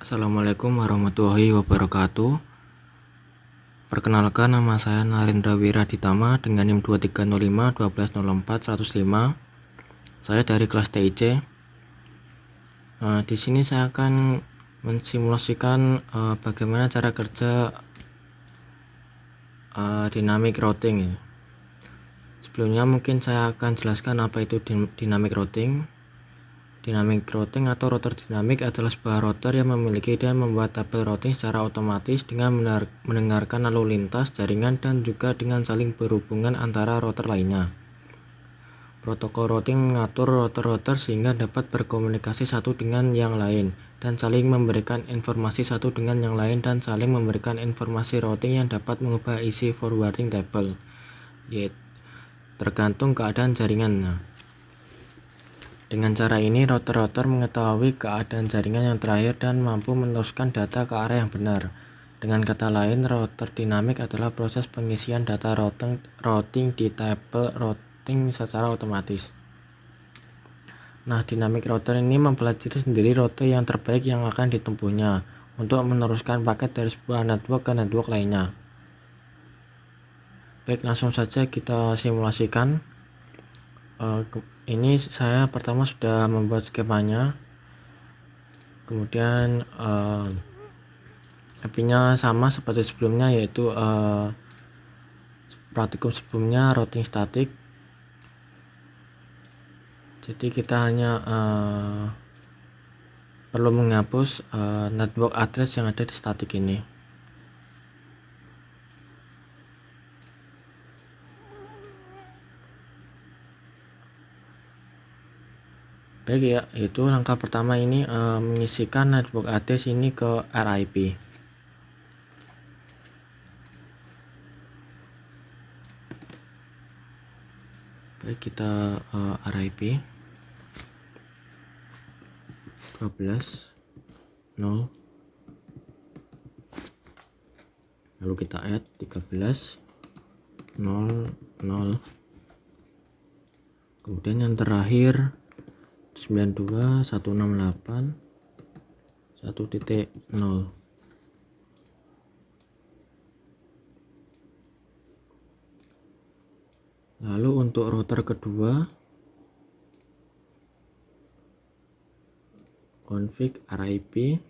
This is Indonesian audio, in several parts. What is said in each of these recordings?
Assalamualaikum warahmatullahi wabarakatuh. Perkenalkan, nama saya Narendra Wiraditama dengan NIM 2305 1204 105. Saya dari kelas TIC. Di sini saya akan mensimulasikan bagaimana cara kerja dynamic routing. Sebelumnya mungkin saya akan jelaskan apa itu dynamic routing. Dynamic routing atau router dinamik adalah sebuah router yang memiliki dan membuat tabel routing secara otomatis dengan mendengarkan lalu lintas jaringan dan juga dengan saling berhubungan antara router lainnya. Protokol routing mengatur router-router sehingga dapat berkomunikasi satu dengan yang lain dan saling memberikan informasi satu dengan yang lain dan saling memberikan informasi routing yang dapat mengubah isi forwarding table, yaitu tergantung keadaan jaringan. Dengan cara ini, router-router mengetahui keadaan jaringan yang terakhir dan mampu meneruskan data ke arah yang benar. Dengan kata lain, router dinamik adalah proses pengisian data routing di tabel routing secara otomatis. Nah, dynamic router ini mempelajari sendiri rute yang terbaik yang akan ditempuhnya untuk meneruskan paket dari sebuah network ke network lainnya. Baik, langsung saja kita simulasikan. Ini saya pertama sudah membuat skemanya, kemudian IP-nya sama seperti sebelumnya, yaitu praktikum sebelumnya routing statik. Jadi kita hanya perlu menghapus network address yang ada di statik ini. Baik ya, itu langkah pertama ini mengisikan network address ini ke RIP. Baik, kita RIP 12.0, lalu kita add 13.0.0, kemudian yang terakhir 92.168.1.0. Lalu untuk router kedua, config RIP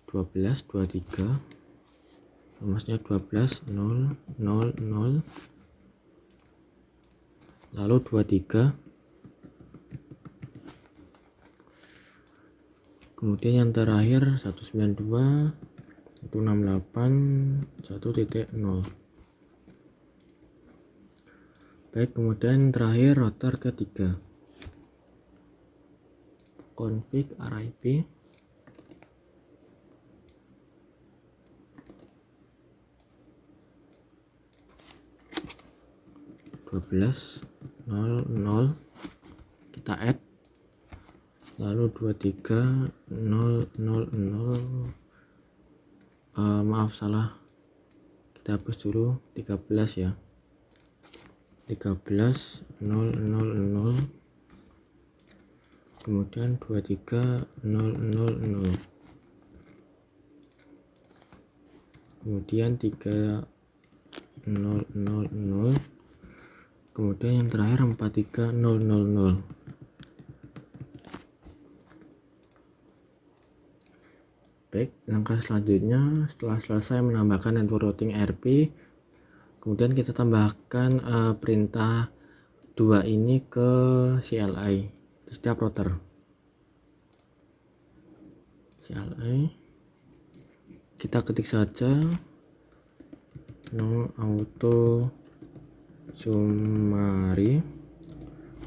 12.23, rumusnya 12.0.0.0, lalu 23, kemudian yang terakhir 192.168.1.0. Baik, kemudian terakhir router ketiga, config RIP 12.0.0, kita add, lalu 23.0.0.0, maaf salah, kita hapus dulu 13 ya, 13.0.0.0, kemudian 23.0.0.0, kemudian 3.0.0.0, kemudian yang terakhir 43.0.0.0. Baik, langkah selanjutnya setelah selesai menambahkan network routing RP, kemudian kita tambahkan perintah 2 ini ke CLI di setiap router. CLI kita ketik saja no auto summary,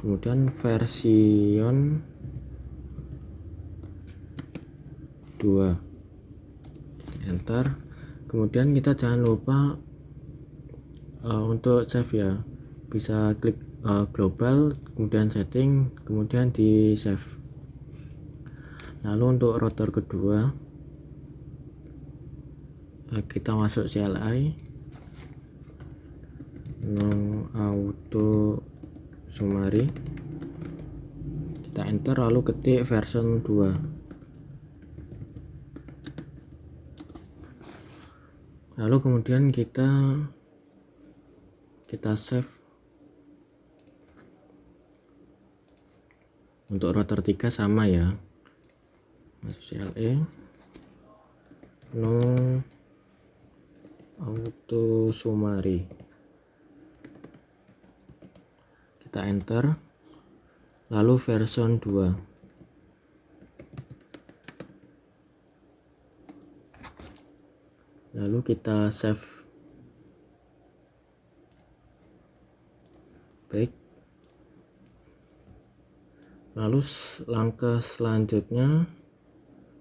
kemudian version 2, enter. Kemudian kita jangan lupa untuk save ya, bisa klik global, kemudian setting, kemudian di save. Lalu untuk router kedua, kita masuk CLI no auto summary, kita enter lalu ketik version 2. Lalu kemudian kita save. Untuk router 3 sama ya, masuk CLE, no auto summary, kita enter lalu version 2. Lalu kita save. Baik, lalu langkah selanjutnya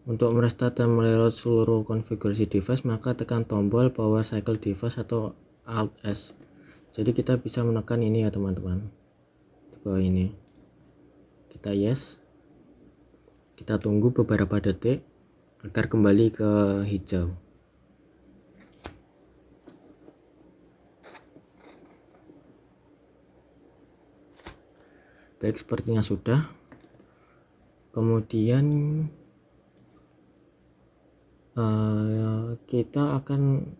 untuk merestart dan mereload seluruh konfigurasi device, maka tekan tombol power cycle device atau Alt S. Jadi kita bisa menekan ini ya teman-teman, di bawah ini. Kita yes, kita tunggu beberapa detik agar kembali ke hijau. Baik, sepertinya sudah. Kemudian kita akan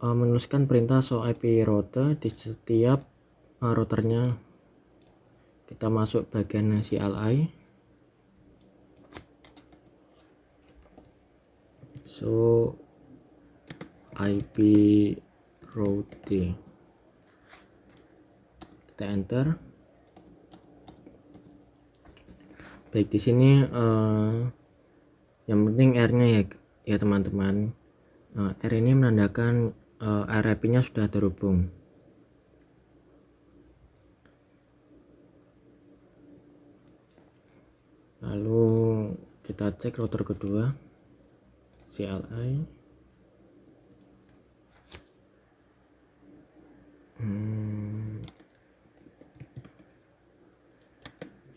menuliskan perintah show IP router di setiap routernya. Kita masuk bagian CLI, show IP routing, kita enter. Baik, di sini yang penting R-nya ya teman-teman. R ini menandakan RIP-nya sudah terhubung. Lalu kita cek router kedua, CLI.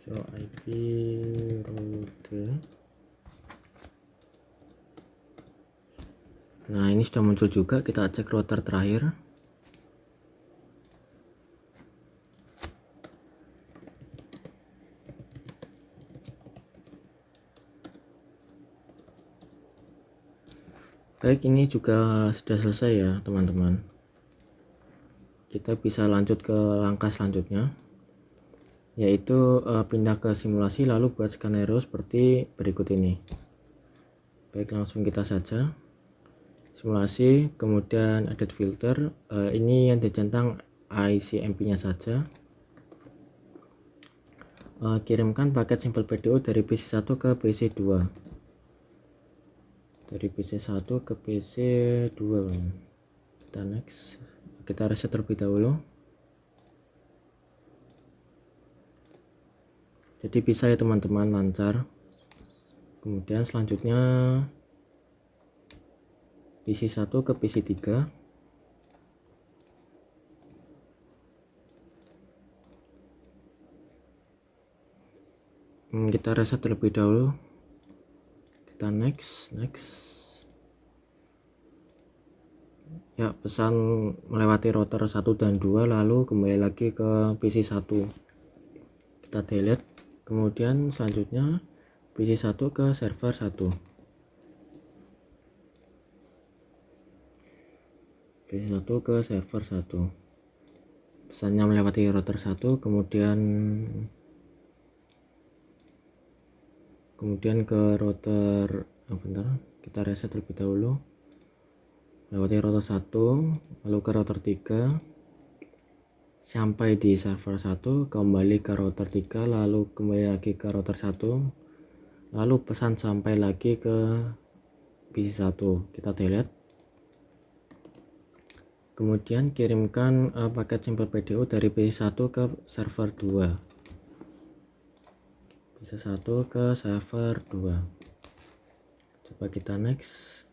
So IP router. Nah, ini sudah muncul juga. Kita cek router terakhir. Baik, ini juga sudah selesai ya teman-teman. Kita bisa lanjut ke langkah selanjutnya, yaitu pindah ke simulasi lalu buat skenario seperti berikut ini. Baik, langsung kita saja simulasi, kemudian edit filter. Ini yang dicentang ICMP nya saja. Kirimkan paket sampel PDU dari PC1 ke PC2, dari PC1 ke PC2. Kita next, kita reset terlebih dahulu. Jadi bisa ya teman-teman, lancar. Kemudian selanjutnya PC1 ke PC3. Kita reset terlebih dahulu. Kita next. Ya, pesan melewati router 1 dan 2 lalu kembali lagi ke PC1. Kita delete. Kemudian selanjutnya PC1 ke server 1. PC1 ke server 1. Pesannya melewati router 1, kemudian ke router, bentar, kita reset terlebih dahulu. Lewati router 1 lalu ke router 3, sampai di server 1, kembali ke router 3, lalu kembali lagi ke router 1, lalu pesan sampai lagi ke PC1. Kita delete. Kemudian kirimkan paket sampel PDU dari PC1 ke server 2. PC1 ke server 2. Coba kita next.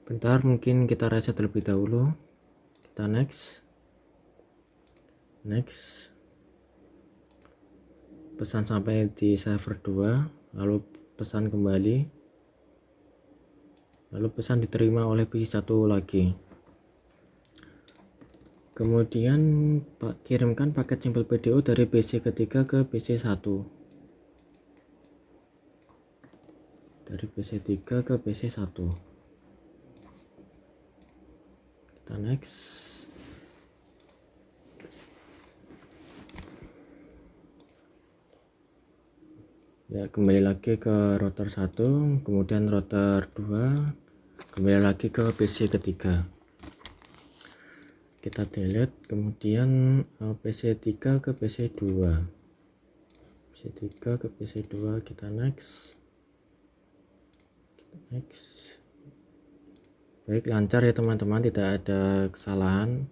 Bentar, mungkin kita reset terlebih dahulu. Kita next. Pesan sampai di server 2, lalu pesan kembali, lalu pesan diterima oleh PC1 lagi. Kemudian kirimkan paket sampel PDO dari PC ketiga ke PC 1. Dari PC 3 ke PC 1. Kita next. Ya, kembali lagi ke router 1, kemudian router 2, kembali lagi ke PC ketiga. Kita delete, kemudian PC 3 ke PC 2. PC 3 ke PC 2, kita next. Baik, lancar ya teman-teman, tidak ada kesalahan.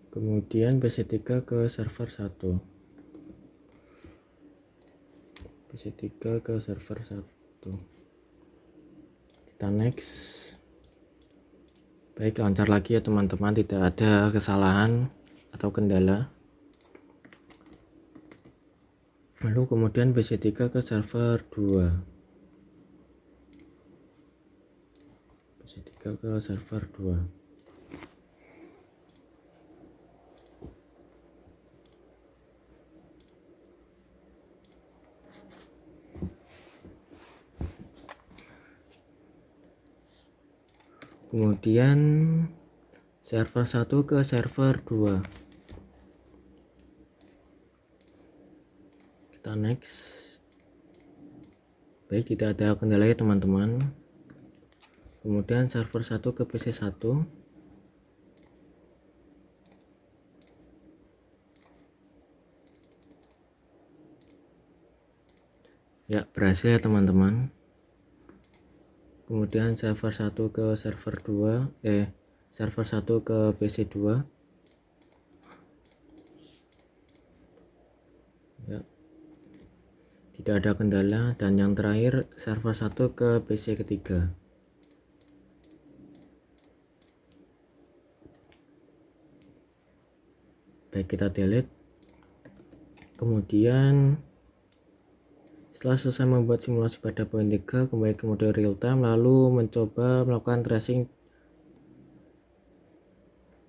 Kemudian PC 3 ke server 1. PC 3 ke server 1. Kita next. Baik, lancar lagi ya teman-teman, tidak ada kesalahan atau kendala. Lalu kemudian PC 3 ke server 2. PC 3 ke server 2. Kemudian server 1 ke server 2. Kita next. Baik, tidak ada kendala ya teman-teman. Kemudian server 1 ke PC 1. Ya, berhasil ya teman-teman. Kemudian server 1 ke server 2, server 1 ke PC 2. Ya, tidak ada kendala. Dan yang terakhir server 1 ke PC ketiga. Baik, kita delete. Kemudian setelah selesai membuat simulasi pada poin 3, kembali ke mode real time, lalu mencoba melakukan tracing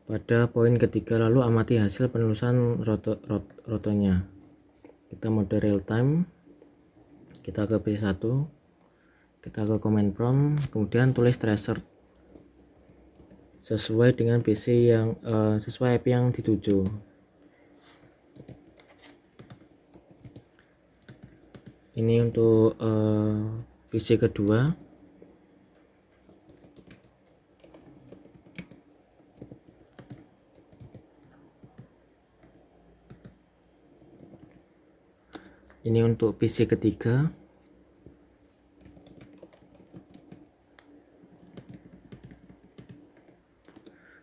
pada poin ketiga, lalu amati hasil penelusuran rotonya. Kita mode real time, kita ke PC1, kita ke command prompt, kemudian tulis tracer sesuai dengan PC yang sesuai IP yang dituju. Ini untuk PC kedua. Ini untuk PC ketiga.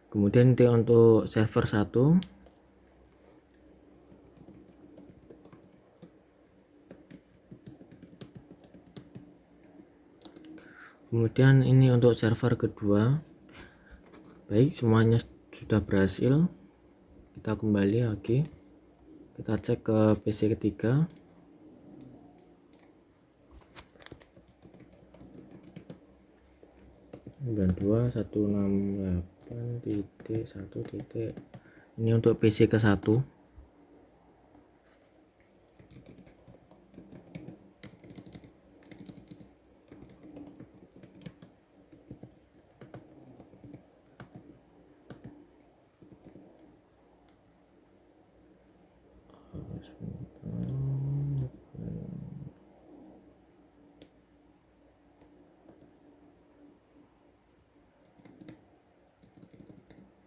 Kemudian ini untuk server 1. Kemudian ini untuk server kedua. Baik, semuanya sudah berhasil. Kita kembali lagi, kita cek ke PC ketiga. Dan 2168.1. Ini untuk PC ke 1.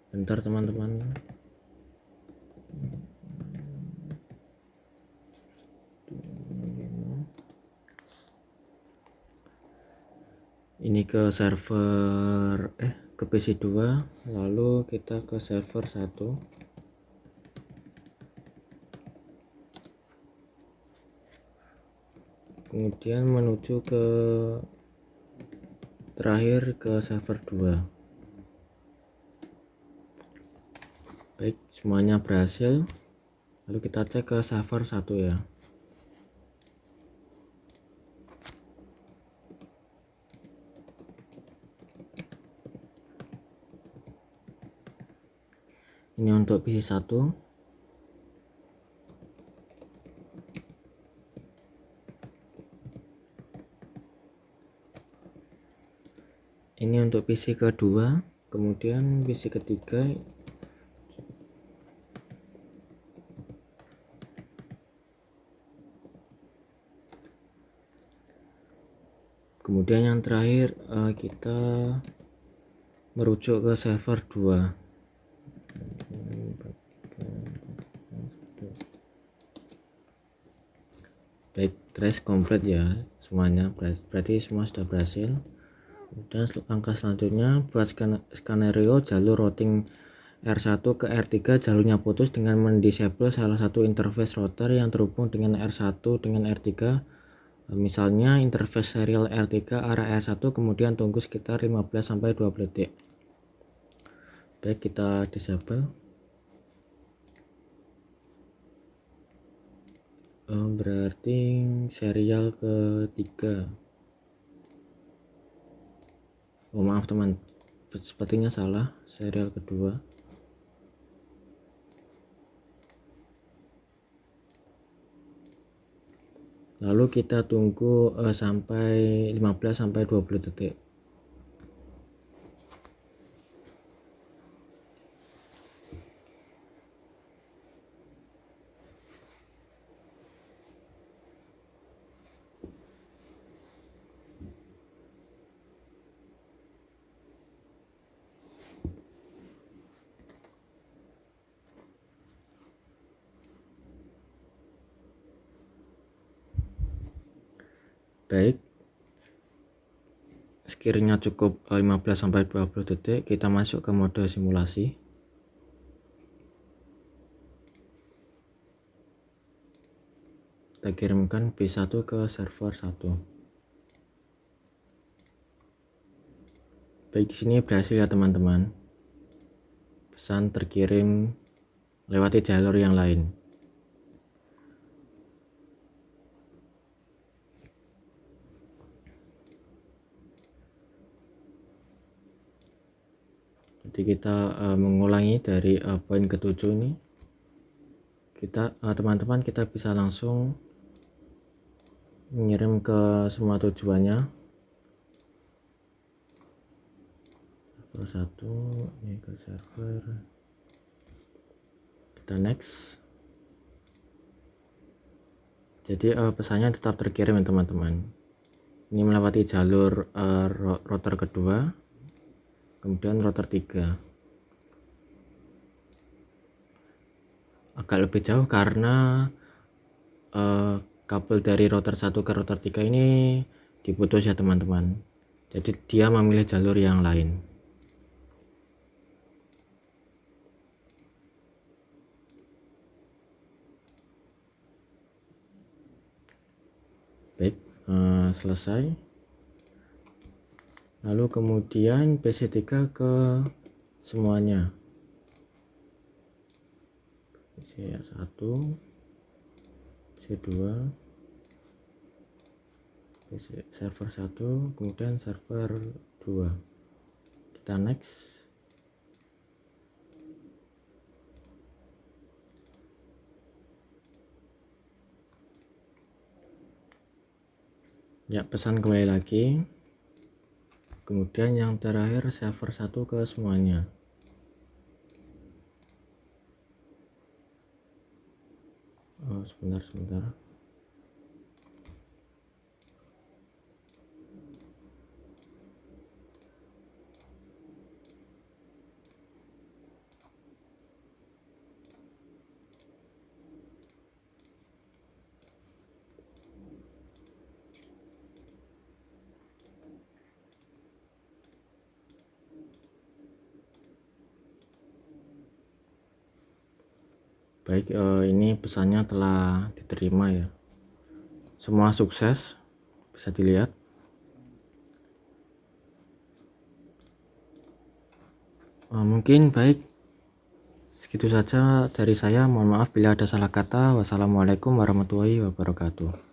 Bentar teman-teman. Ini ke server ke PC 2, lalu kita ke server 1. Kemudian menuju ke terakhir ke server 2. Baik, semuanya berhasil. Lalu kita cek ke server 1 ya. Ini untuk PC 1. Ini untuk PC kedua, kemudian PC ketiga. Kemudian yang terakhir kita merujuk ke server 2. Baik, trace komplit ya semuanya, berarti semua sudah berhasil. Dan langkah selanjutnya buat skenario jalur routing R1 ke R3 jalurnya putus dengan mendisable salah satu interface router yang terhubung dengan R1 dengan R3. Misalnya interface serial R3 arah R1, kemudian tunggu sekitar 15-20 detik. Baik, kita disable. Berarti serial ketiga. Oh maaf teman, sepertinya salah, serial kedua. Lalu kita tunggu sampai 15-20 detik. Baik, sekiranya cukup 15-20 detik, kita masuk ke mode simulasi. Kita kirimkan B1 ke server 1. Baik, di sini berhasil ya teman-teman. Pesan terkirim lewati jalur yang lain. Jadi kita mengulangi dari poin ke-7 ini. Kita teman-teman kita bisa langsung mengirim ke semua tujuannya. Server 1 ini ke server. Kita next. Jadi pesannya tetap terkirim ya teman-teman. Ini melewati jalur router kedua, kemudian router 3. Agak lebih jauh karena kabel dari router 1 ke router 3 ini diputus ya teman-teman. Jadi dia memilih jalur yang lain. Baik, selesai. Lalu kemudian PC3 ke semuanya. PC1, PC2, PC server 1, kemudian server 2. Kita next. Ya, pesan kembali lagi. Kemudian yang terakhir server 1 ke semuanya. Oh, sebentar. Baik, ini pesannya telah diterima ya. Semua sukses, bisa dilihat. Mungkin baik, segitu saja dari saya. Mohon maaf bila ada salah kata. Wassalamualaikum warahmatullahi wabarakatuh.